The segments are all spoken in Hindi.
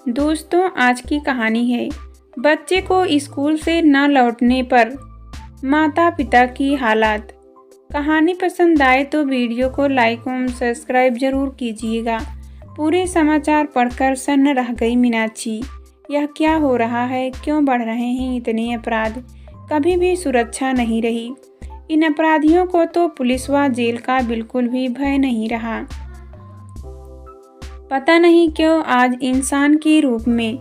दोस्तों, आज की कहानी है बच्चे को स्कूल से न लौटने पर माता पिता की हालात। कहानी पसंद आए तो वीडियो को लाइक और सब्सक्राइब जरूर कीजिएगा। पूरे समाचार पढ़कर सन्न रह गई मीनाक्षी। यह क्या हो रहा है? क्यों बढ़ रहे हैं इतने अपराध? कभी भी सुरक्षा नहीं रही। इन अपराधियों को तो पुलिस व जेल का बिल्कुल भी भय नहीं रहा। पता नहीं क्यों आज इंसान के रूप में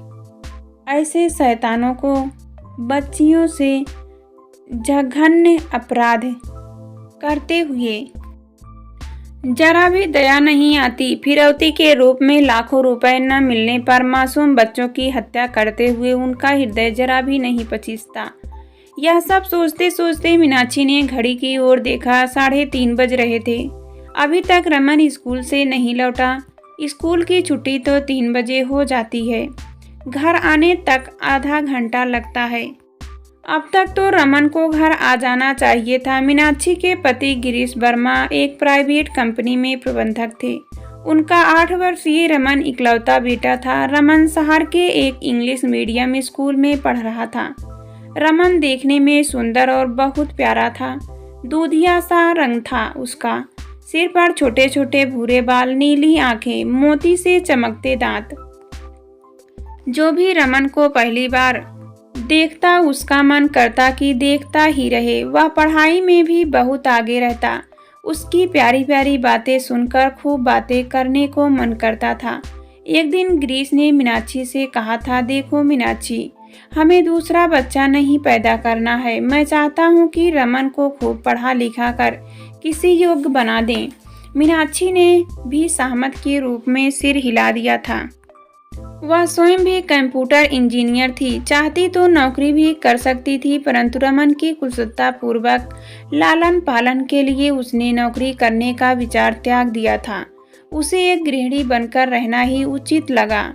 ऐसे शैतानों को बच्चियों से जघन्य अपराध करते हुए जरा भी दया नहीं आती। फिरौती के रूप में लाखों रुपए न मिलने पर मासूम बच्चों की हत्या करते हुए उनका हृदय जरा भी नहीं पचीसता। यह सब सोचते सोचते मीनाक्षी ने घड़ी की ओर देखा। 3:30 बज रहे थे। अभी तक रमन स्कूल से नहीं लौटा। स्कूल की छुट्टी तो 3 बजे हो जाती है। घर आने तक आधा घंटा लगता है। अब तक तो रमन को घर आ जाना चाहिए था। मीनाक्षी के पति गिरीश वर्मा एक प्राइवेट कंपनी में प्रबंधक थे। उनका 8 वर्षीय रमन इकलौता बेटा था। रमन शहर के एक इंग्लिश मीडियम स्कूल में पढ़ रहा था। रमन देखने में सुंदर और बहुत प्यारा था। दूधिया सा रंग था उसका। सिर पर छोटे छोटे भूरे बाल, नीली आंखें, मोती से चमकते दांत। जो भी रमन को पहली बार देखता उसका मन करता कि देखता ही रहे। वह पढ़ाई में भी बहुत आगे रहता। उसकी प्यारी प्यारी बातें सुनकर खूब बातें करने को मन करता था। एक दिन गिरीश ने मीनाक्षी से कहा था, देखो मीनाक्षी, हमें दूसरा बच्चा नहीं पैदा करना है। मैं चाहता हूँ कि रमन को खूब पढ़ा लिखा कर किसी योग्य बना दें। मीनाक्षी ने भी सहमत के रूप में सिर हिला दिया था। वह स्वयं भी कंप्यूटर इंजीनियर थी। चाहती तो नौकरी भी कर सकती थी, परंतु रमन की कुशलता पूर्वक लालन पालन के लिए उसने नौकरी करने का विचार त्याग दिया था। उसे एक गृहिणी बनकर रहना ही उचित लगा।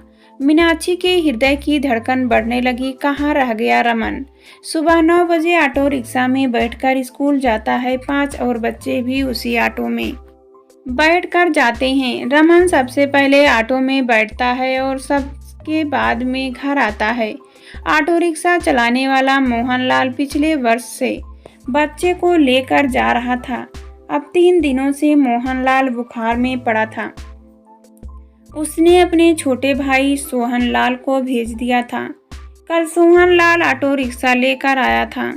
मीनाक्षी के हृदय की धड़कन बढ़ने लगी। कहाँ रह गया रमन? सुबह 9 बजे ऑटो रिक्शा में बैठकर स्कूल जाता है। 5 और बच्चे भी उसी ऑटो में बैठकर जाते हैं। रमन सबसे पहले ऑटो में बैठता है और सबके बाद में घर आता है। ऑटो रिक्शा चलाने वाला मोहनलाल पिछले वर्ष से बच्चे को लेकर जा रहा था। अब 3 दिनों से मोहनलाल बुखार में पड़ा था। उसने अपने छोटे भाई सोहनलाल को भेज दिया था। कल सोहनलाल ऑटो रिक्शा लेकर आया था।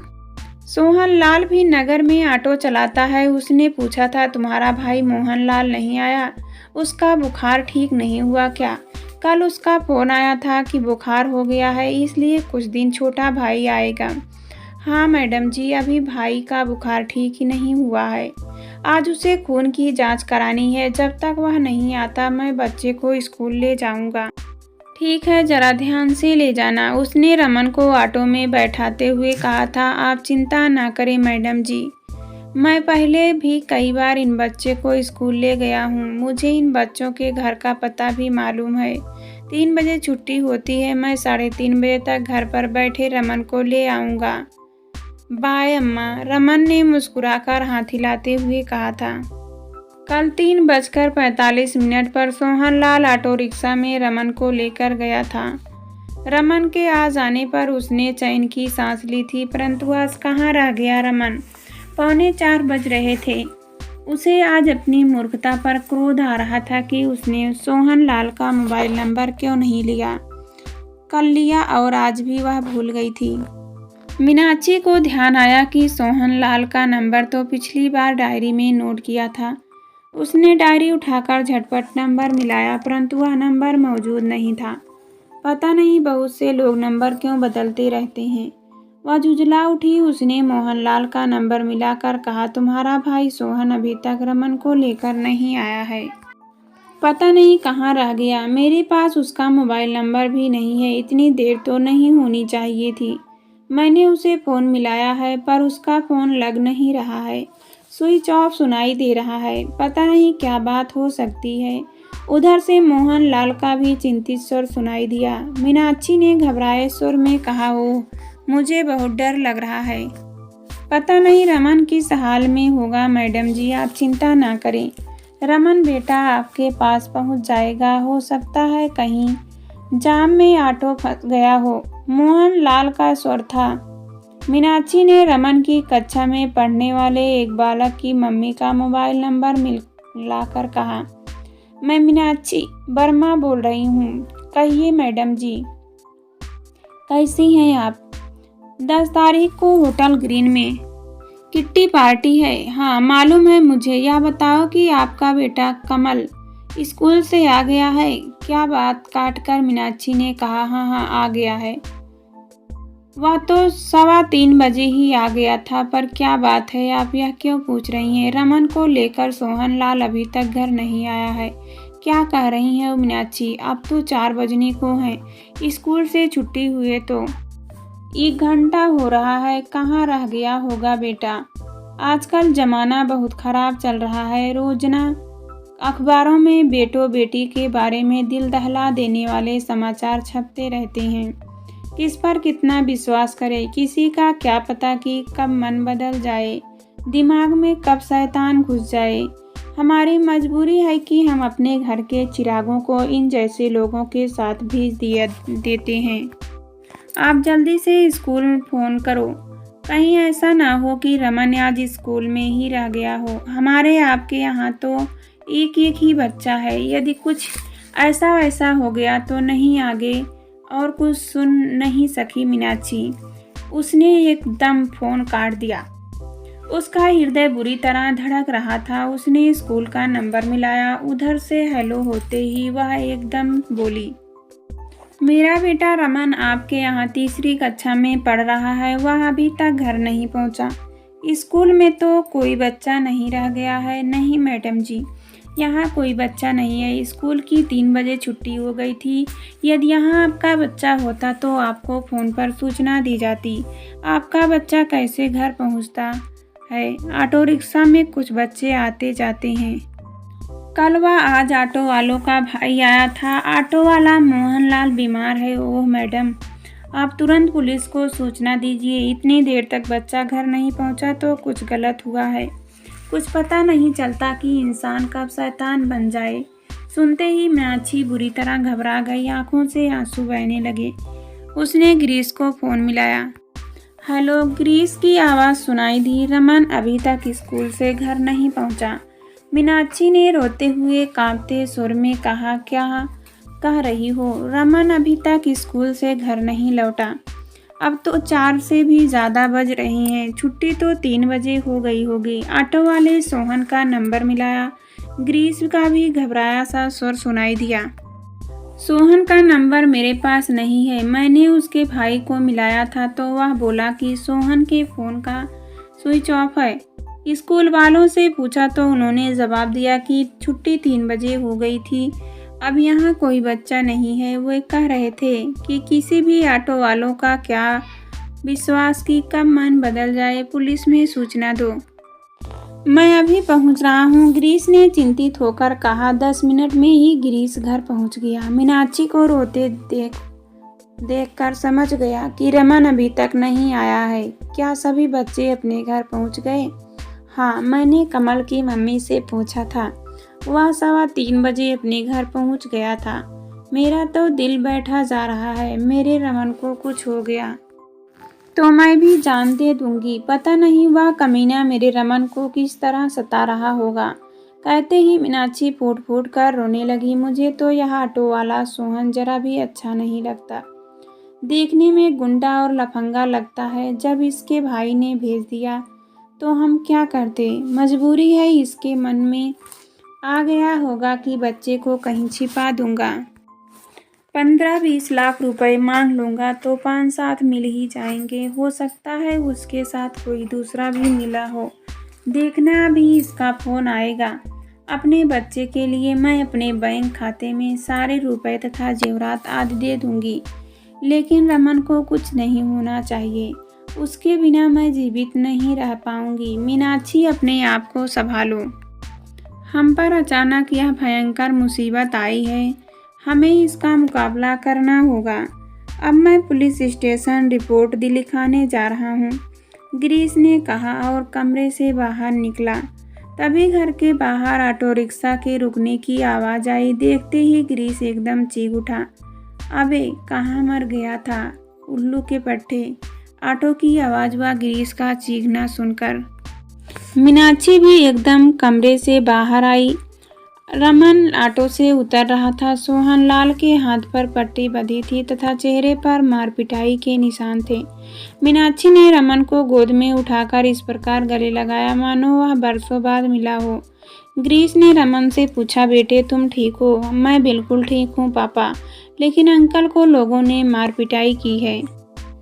सोहनलाल भी नगर में ऑटो चलाता है। उसने पूछा था, तुम्हारा भाई मोहनलाल नहीं आया? उसका बुखार ठीक नहीं हुआ क्या? कल उसका फोन आया था कि बुखार हो गया है, इसलिए कुछ दिन छोटा भाई आएगा। हाँ मैडम जी, अभी भाई का बुखार ठीक ही नहीं हुआ है। आज उसे खून की जांच करानी है। जब तक वह नहीं आता मैं बच्चे को स्कूल ले जाऊंगा। ठीक है, जरा ध्यान से ले जाना। उसने रमन को ऑटो में बैठाते हुए कहा था। आप चिंता ना करें मैडम जी, मैं पहले भी कई बार इन बच्चे को स्कूल ले गया हूँ। मुझे इन बच्चों के घर का पता भी मालूम है। 3 बजे छुट्टी होती है। मैं 3:30 बजे तक घर पर बैठे रमन को ले आऊँगा। बाय अम्मा, रमन ने मुस्कुराकर हाथ हिलाते हुए कहा था। कल 3:45 पर सोहनलाल ऑटो रिक्शा में रमन को लेकर गया था। रमन के आ जाने पर उसने चैन की सांस ली थी, परंतु आज कहाँ रह गया रमन? 3:45 बज रहे थे। उसे आज अपनी मूर्खता पर क्रोध आ रहा था कि उसने सोहनलाल का मोबाइल नंबर क्यों नहीं लिया। कल लिया और आज भी वह भूल गई थी। मीनाक्षी को ध्यान आया कि सोहनलाल का नंबर तो पिछली बार डायरी में नोट किया था। उसने डायरी उठाकर झटपट नंबर मिलाया, परंतु वह नंबर मौजूद नहीं था। पता नहीं बहुत से लोग नंबर क्यों बदलते रहते हैं। वह झुंझला उठी। उसने मोहनलाल का नंबर मिलाकर कहा, तुम्हारा भाई सोहन अभी तक रमन को लेकर नहीं आया है। पता नहीं कहाँ रह गया। मेरे पास उसका मोबाइल नंबर भी नहीं है। इतनी देर तो नहीं होनी चाहिए थी। मैंने उसे फ़ोन मिलाया है पर उसका फ़ोन लग नहीं रहा है। स्विच ऑफ सुनाई दे रहा है। पता नहीं क्या बात हो सकती है। उधर से मोहनलाल का भी चिंतित स्वर सुनाई दिया। मीनाक्षी ने घबराए स्वर में कहा, ओह, मुझे बहुत डर लग रहा है। पता नहीं रमन किस हाल में होगा मैडम जी, आप चिंता ना करें। रमन बेटा आपके पास पहुंच जाएगा। हो सकता है कहीं जाम में ऑटो फंस गया हो, मोहन लाल का स्वर था। मीनाक्षी ने रमन की कक्षा में पढ़ने वाले एक बालक की मम्मी का मोबाइल नंबर मिलाकर कहा, मैं मीनाक्षी वर्मा बोल रही हूँ। कहिए मैडम जी, कैसी हैं आप? 10 तारीख को होटल ग्रीन में किट्टी पार्टी है। हाँ मालूम है मुझे। यह बताओ कि आपका बेटा कमल स्कूल से आ गया है क्या? बात काटकर मीनाक्षी ने कहा, हाँ हाँ आ गया है। वह तो 3:15 बजे ही आ गया था, पर क्या बात है, आप यह क्यों पूछ रही हैं? रमन को लेकर सोहन लाल अभी तक घर नहीं आया है। क्या कह रही हैं मीनाक्षी? अब तो 4 बजने को हैं। स्कूल से छुट्टी हुए तो 1 घंटा हो रहा है। कहाँ रह गया होगा बेटा? आजकल जमाना बहुत खराब चल रहा है। रोजना अखबारों में बेटो बेटी के बारे में दिल दहला देने वाले समाचार छपते रहते हैं। किस पर कितना विश्वास करे? किसी का क्या पता कि कब मन बदल जाए, दिमाग में कब शैतान घुस जाए। हमारी मजबूरी है कि हम अपने घर के चिरागों को इन जैसे लोगों के साथ भेज देते हैं। आप जल्दी से स्कूल फ़ोन करो। कहीं ऐसा ना हो कि रमन आज स्कूल में ही रह गया हो। हमारे आपके यहाँ तो एक एक ही बच्चा है। यदि कुछ ऐसा वैसा हो गया तो नहीं आगे और कुछ सुन नहीं सकी मीनाक्षी। उसने एकदम फ़ोन काट दिया। उसका हृदय बुरी तरह धड़क रहा था। उसने स्कूल का नंबर मिलाया। उधर से हेलो होते ही वह एकदम बोली, मेरा बेटा रमन आपके यहाँ 3री कक्षा में पढ़ रहा है। वह अभी तक घर नहीं पहुँचा। स्कूल में तो कोई बच्चा नहीं रह गया है। नहीं मैडम जी, यहाँ कोई बच्चा नहीं है। स्कूल की 3 बजे छुट्टी हो गई थी। यदि यहाँ आपका बच्चा होता तो आपको फ़ोन पर सूचना दी जाती। आपका बच्चा कैसे घर पहुँचता है? ऑटो रिक्शा में कुछ बच्चे आते जाते हैं। कल व आज ऑटो वालों का भाई आया था। ऑटो वाला मोहनलाल बीमार है। ओह मैडम, आप तुरंत पुलिस को सूचना दीजिए। इतनी देर तक बच्चा घर नहीं पहुँचा तो कुछ गलत हुआ है। कुछ पता नहीं चलता कि इंसान कब शैतान बन जाए। सुनते ही मीनाक्षी बुरी तरह घबरा गई। आंखों से आंसू बहने लगे। उसने गिरीश को फ़ोन मिलाया। हेलो, गिरीश की आवाज़ सुनाई दी। रमन अभी तक स्कूल से घर नहीं पहुंचा। मीनाक्षी ने रोते हुए कांपते सुर में कहा, क्या कह रही हो? रमन अभी तक स्कूल से घर नहीं लौटा। अब तो 4 से भी ज़्यादा बज रही हैं। छुट्टी तो 3 बजे हो गई होगी। ऑटो वाले सोहन का नंबर मिलाया। गिरीश का भी घबराया सा स्वर सुनाई दिया। सोहन का नंबर मेरे पास नहीं है। मैंने उसके भाई को मिलाया था तो वह बोला कि सोहन के फ़ोन का स्विच ऑफ है। स्कूल वालों से पूछा तो उन्होंने जवाब दिया कि छुट्टी 3 बजे हो गई थी। अब यहाँ कोई बच्चा नहीं है। वो कह रहे थे कि किसी भी ऑटो वालों का क्या विश्वास कि कब मन बदल जाए। पुलिस में सूचना दो। मैं अभी पहुँच रहा हूँ, गिरीश ने चिंतित होकर कहा। 10 मिनट में ही गिरीश घर पहुँच गया। मीनाक्षी को रोते देखकर समझ गया कि रमन अभी तक नहीं आया है। क्या सभी बच्चे अपने घर पहुँच गए? हाँ, मैंने कमल की मम्मी से पूछा था। वह 3:15 बजे अपने घर पहुंच गया था। मेरा तो दिल बैठा जा रहा है। मेरे रमन को कुछ हो गया तो मैं भी जान दे दूंगी। पता नहीं वह कमीना मेरे रमन को किस तरह सता रहा होगा। कहते ही मीनाक्षी फूट फूट कर रोने लगी। मुझे तो यह ऑटो वाला सोहन जरा भी अच्छा नहीं लगता। देखने में गुंडा और लफंगा लगता है। जब इसके भाई ने भेज दिया तो हम क्या करते? मजबूरी है। इसके मन में आ गया होगा कि बच्चे को कहीं छिपा दूंगा। 15-20 लाख रुपए मांग लूँगा तो 5-7 मिल ही जाएंगे। हो सकता है उसके साथ कोई दूसरा भी मिला हो। देखना अभी इसका फ़ोन आएगा। अपने बच्चे के लिए मैं अपने बैंक खाते में सारे रुपए तथा जेवरात आदि दे दूंगी। लेकिन रमन को कुछ नहीं होना चाहिए। उसके बिना मैं जीवित नहीं रह पाऊंगी। मीनाक्षी, अपने आप को संभालो। हम पर अचानक यह भयंकर मुसीबत आई है। हमें इसका मुकाबला करना होगा। अब मैं पुलिस स्टेशन रिपोर्ट लिखाने जा रहा हूँ, गिरीश ने कहा और कमरे से बाहर निकला। तभी घर के बाहर ऑटो रिक्शा के रुकने की आवाज़ आई। देखते ही गिरीश एकदम चीख उठा। अबे कहाँ मर गया था उल्लू के पट्टे। ऑटो की आवाज़ व गिरीश का चीखना सुनकर मीनाक्षी भी एकदम कमरे से बाहर आई। रमन ऑटो से उतर रहा था। सोहनलाल के हाथ पर पट्टी बंधी थी तथा चेहरे पर मारपिटाई के निशान थे। मीनाक्षी ने रमन को गोद में उठाकर इस प्रकार गले लगाया मानो वह बरसों बाद मिला हो। गिरीश ने रमन से पूछा, बेटे तुम ठीक हो? मैं बिल्कुल ठीक हूँ पापा, लेकिन अंकल को लोगों ने मारपिटाई की है,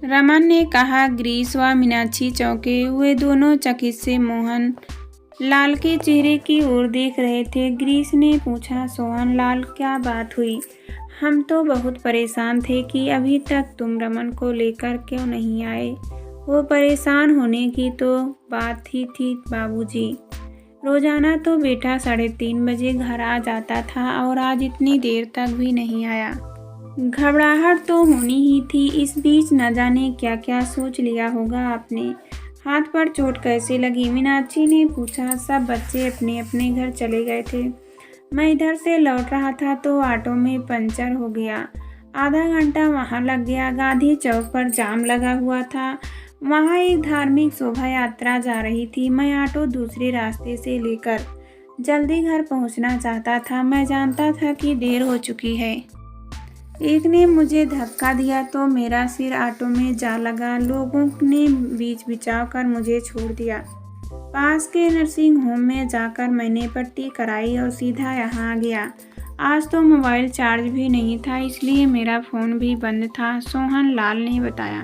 रमन ने कहा। गिरीश व मीनाक्षी चौंके हुए दोनों चकित से मोहन लाल के चेहरे की ओर देख रहे थे। गिरीश ने पूछा, सोहनलाल क्या बात हुई? हम तो बहुत परेशान थे कि अभी तक तुम रमन को लेकर क्यों नहीं आए। वो परेशान होने की तो बात ही थी बाबूजी। रोजाना तो बेटा 3:30 बजे घर आ जाता था और आज इतनी देर तक भी नहीं आया। घबराहट तो होनी ही थी। इस बीच न जाने क्या क्या सोच लिया होगा आपने। हाथ पर चोट कैसे लगी? मीनाक्षी ने पूछा। सब बच्चे अपने अपने घर चले गए थे। मैं इधर से लौट रहा था तो ऑटो में पंचर हो गया। आधा घंटा वहाँ लग गया। गांधी चौक पर जाम लगा हुआ था। वहाँ एक धार्मिक शोभा यात्रा जा रही थी। मैं ऑटो दूसरे रास्ते से लेकर जल्दी घर पहुँचना चाहता था। मैं जानता था कि देर हो चुकी है। एक ने मुझे धक्का दिया तो मेरा सिर ऑटो में जा लगा। लोगों ने बीच बिचाव कर मुझे छोड़ दिया। पास के नर्सिंग होम में जाकर मैंने पट्टी कराई और सीधा यहाँ आ गया। आज तो मोबाइल चार्ज भी नहीं था, इसलिए मेरा फ़ोन भी बंद था, सोहनलाल ने बताया।